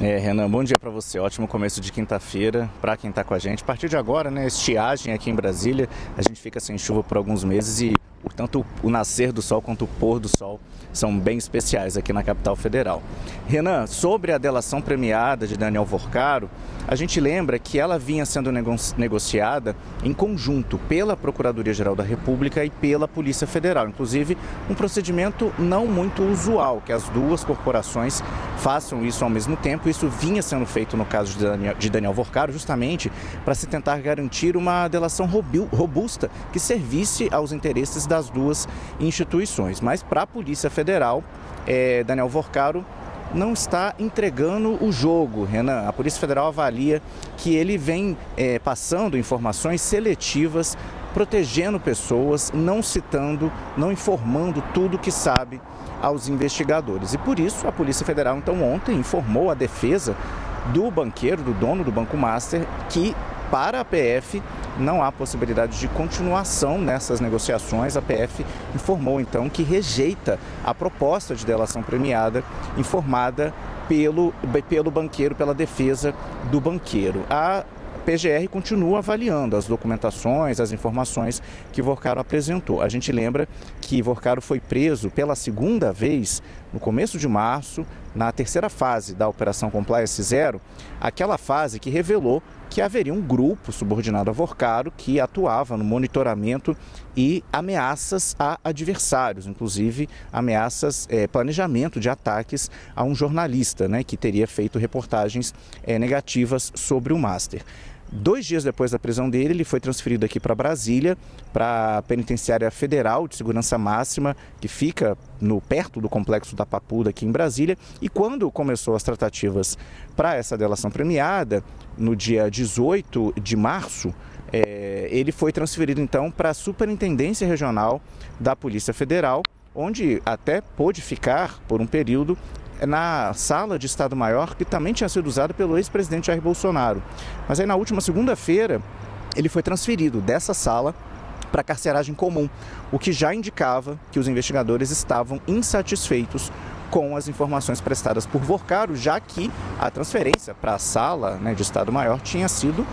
Renan, bom dia para você. Ótimo começo de quinta-feira para quem está com a gente. A partir de agora, né, estiagem aqui em Brasília, a gente fica sem chuva por alguns meses e tanto o nascer do sol quanto o pôr do sol são bem especiais aqui na capital federal. Renan, sobre a delação premiada de Daniel Worcaro, a gente lembra que ela vinha sendo negociada em conjunto pela Procuradoria-Geral da República e pela Polícia Federal. Inclusive, um procedimento não muito usual, que as duas corporações façam isso ao mesmo tempo. Isso vinha sendo feito no caso de Daniel Worcaro, justamente para se tentar garantir uma delação robusta que servisse aos interesses das duas instituições. Mas para a Polícia Federal, Daniel Worcaro não está entregando o jogo, Renan. A Polícia Federal avalia que ele vem passando informações seletivas, protegendo pessoas, não citando, não informando tudo que sabe aos investigadores. E por isso a Polícia Federal, então, ontem informou a defesa do banqueiro, do dono do Banco Master, que para a PF não há possibilidade de continuação nessas negociações. A PF informou então que rejeita a proposta de delação premiada informada pelo banqueiro, pela defesa do banqueiro. A PGR continua avaliando as documentações, as informações que Worcaro apresentou. A gente lembra que Worcaro foi preso pela segunda vez no começo de março, na terceira fase da Operação Compliance Zero, aquela fase que revelou que haveria um grupo subordinado a Worcaro que atuava no monitoramento e ameaças a adversários, inclusive ameaças, planejamento de ataques a um jornalista, né, que teria feito reportagens negativas sobre o Master. 2 dias depois da prisão dele, ele foi transferido aqui para Brasília, para a Penitenciária Federal de Segurança Máxima, que fica perto do Complexo da Papuda, aqui em Brasília. E quando começou as tratativas para essa delação premiada, no dia 18 de março, ele foi transferido então para a Superintendência Regional da Polícia Federal, onde até pôde ficar por um período na sala de Estado-Maior, que também tinha sido usada pelo ex-presidente Jair Bolsonaro. Mas aí na última segunda-feira ele foi transferido dessa sala para a carceragem comum, o que já indicava que os investigadores estavam insatisfeitos com as informações prestadas por Worcaro, já que a transferência para a sala, né, de Estado-Maior tinha sido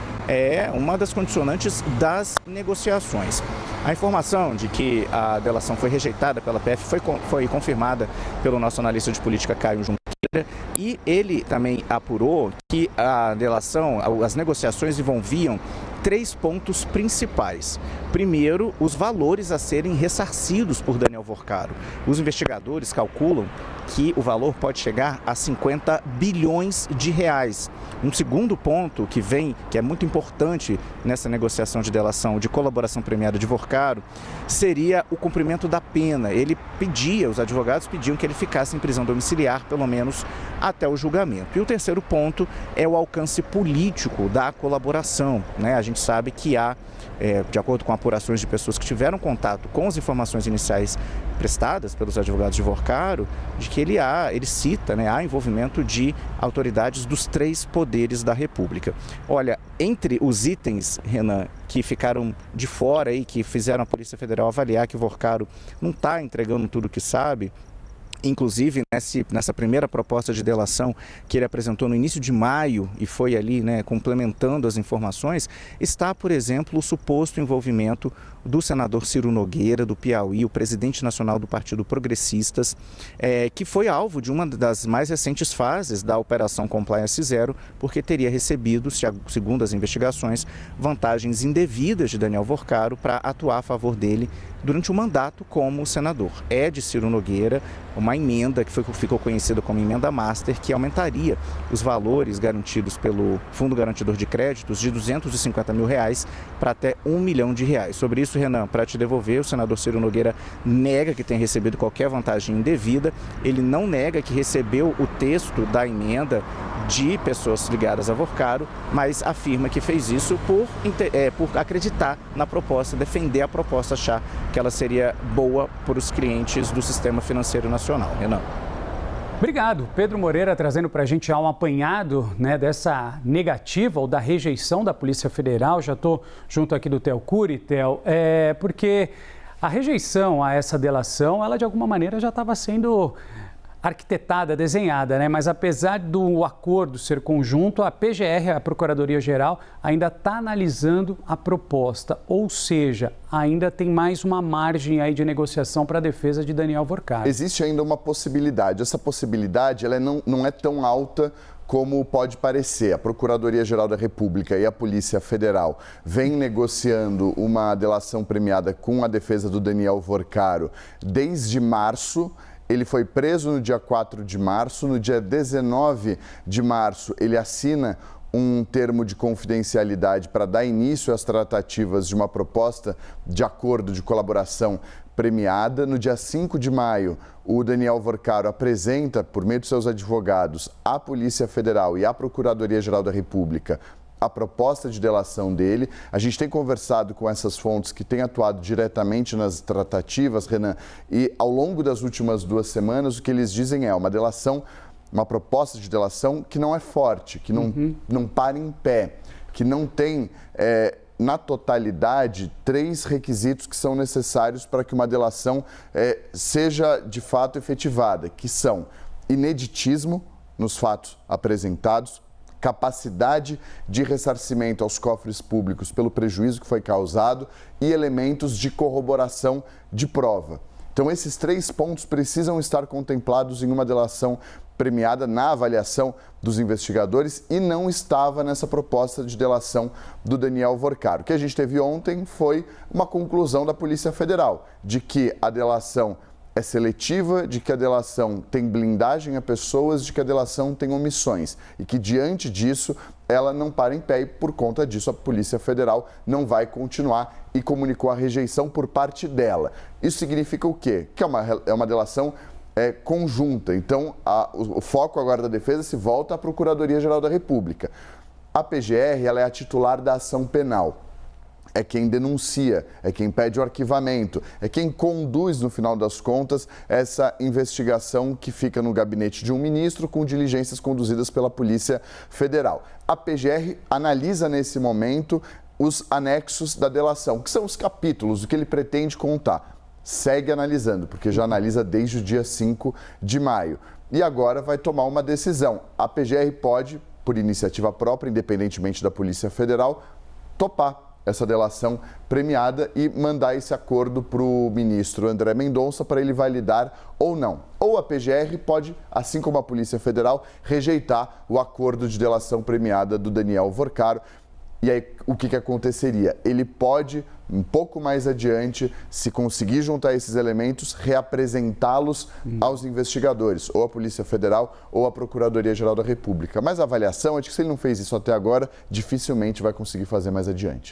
uma das condicionantes das negociações. A informação de que a delação foi rejeitada pela PF foi confirmada pelo nosso analista de política, Caio Junqueira, e ele também apurou que a delação, as negociações envolviam 3 pontos principais. Primeiro, os valores a serem ressarcidos por Daniel Worcaro. Os investigadores calculam que o valor pode chegar a 50 bilhões de reais. Um segundo ponto que é muito importante nessa negociação de delação de colaboração premiada de Worcaro, seria o cumprimento da pena. Os advogados pediam que ele ficasse em prisão domiciliar, pelo menos até o julgamento. E o terceiro ponto é o alcance político da colaboração, né? A gente sabe que há, de acordo com apurações de pessoas que tiveram contato com as informações iniciais prestadas pelos advogados de Worcaro, de que ele cita, né, há envolvimento de autoridades dos 3 poderes da República. Olha, entre os itens, Renan, que ficaram de fora e que fizeram a Polícia Federal avaliar que Worcaro não está entregando tudo o que sabe, inclusive nessa primeira proposta de delação que ele apresentou no início de maio e foi ali, né, complementando as informações, está, por exemplo, o suposto envolvimento do senador Ciro Nogueira, do Piauí, o presidente nacional do Partido Progressistas, que foi alvo de uma das mais recentes fases da Operação Compliance Zero, porque teria recebido, segundo as investigações, vantagens indevidas de Daniel Worcaro para atuar a favor dele durante o mandato como senador. É de Ciro Nogueira uma emenda que ficou conhecida como emenda Master, que aumentaria os valores garantidos pelo Fundo Garantidor de Créditos de R$250 mil para até R$1 milhão. Sobre isso, Renan, para te devolver, o senador Ciro Nogueira nega que tenha recebido qualquer vantagem indevida. Ele não nega que recebeu o texto da emenda de pessoas ligadas a Worcaro, mas afirma que fez isso por acreditar na proposta, defender a proposta, achar que ela seria boa para os clientes do sistema financeiro nacional. Renan. Obrigado. Pedro Moreira trazendo para a gente um apanhado, né, dessa negativa ou da rejeição da Polícia Federal. Já estou junto aqui do Theo Cury, Theo, porque a rejeição a essa delação, ela de alguma maneira já estava sendo arquitetada, desenhada, né? Mas apesar do acordo ser conjunto, a PGR, a Procuradoria-Geral, ainda está analisando a proposta. Ou seja, ainda tem mais uma margem aí de negociação para a defesa de Daniel Vorcaro. Existe ainda uma possibilidade. Essa possibilidade ela não é tão alta como pode parecer. A Procuradoria-Geral da República e a Polícia Federal vêm negociando uma delação premiada com a defesa do Daniel Vorcaro desde março. Ele foi preso no dia 4 de março. No dia 19 de março, ele assina um termo de confidencialidade para dar início às tratativas de uma proposta de acordo de colaboração premiada. No dia 5 de maio, o Daniel Vorcaro apresenta, por meio de seus advogados, à Polícia Federal e à Procuradoria-Geral da República a proposta de delação dele. A gente tem conversado com essas fontes que têm atuado diretamente nas tratativas, Renan, e ao longo das últimas 2 semanas o que eles dizem é uma delação, uma proposta de delação que não é forte, que não para em pé, que não tem, na totalidade, 3 requisitos que são necessários para que uma delação seja de fato efetivada, que são ineditismo nos fatos apresentados, capacidade de ressarcimento aos cofres públicos pelo prejuízo que foi causado e elementos de corroboração de prova. Então, esses 3 pontos precisam estar contemplados em uma delação premiada na avaliação dos investigadores e não estava nessa proposta de delação do Daniel Vorcaro. O que a gente teve ontem foi uma conclusão da Polícia Federal de que a delação é seletiva, de que a delação tem blindagem a pessoas, de que a delação tem omissões e que, diante disso, ela não para em pé e, por conta disso, a Polícia Federal não vai continuar e comunicou a rejeição por parte dela. Isso significa o quê? Que é uma delação conjunta. Então, o foco agora da defesa se volta à Procuradoria-Geral da República. A PGR ela é a titular da ação penal. É quem denuncia, é quem pede o arquivamento, é quem conduz, no final das contas, essa investigação que fica no gabinete de um ministro com diligências conduzidas pela Polícia Federal. A PGR analisa nesse momento os anexos da delação, que são os capítulos, o que ele pretende contar. Segue analisando, porque já analisa desde o dia 5 de maio. E agora vai tomar uma decisão. A PGR pode, por iniciativa própria, independentemente da Polícia Federal, topar essa delação premiada e mandar esse acordo para o ministro André Mendonça para ele validar ou não. Ou a PGR pode, assim como a Polícia Federal, rejeitar o acordo de delação premiada do Daniel Vorcaro. E aí, o que aconteceria? Ele pode, um pouco mais adiante, se conseguir juntar esses elementos, reapresentá-los aos investigadores, ou a Polícia Federal ou a Procuradoria-Geral da República. Mas a avaliação é de que se ele não fez isso até agora, dificilmente vai conseguir fazer mais adiante.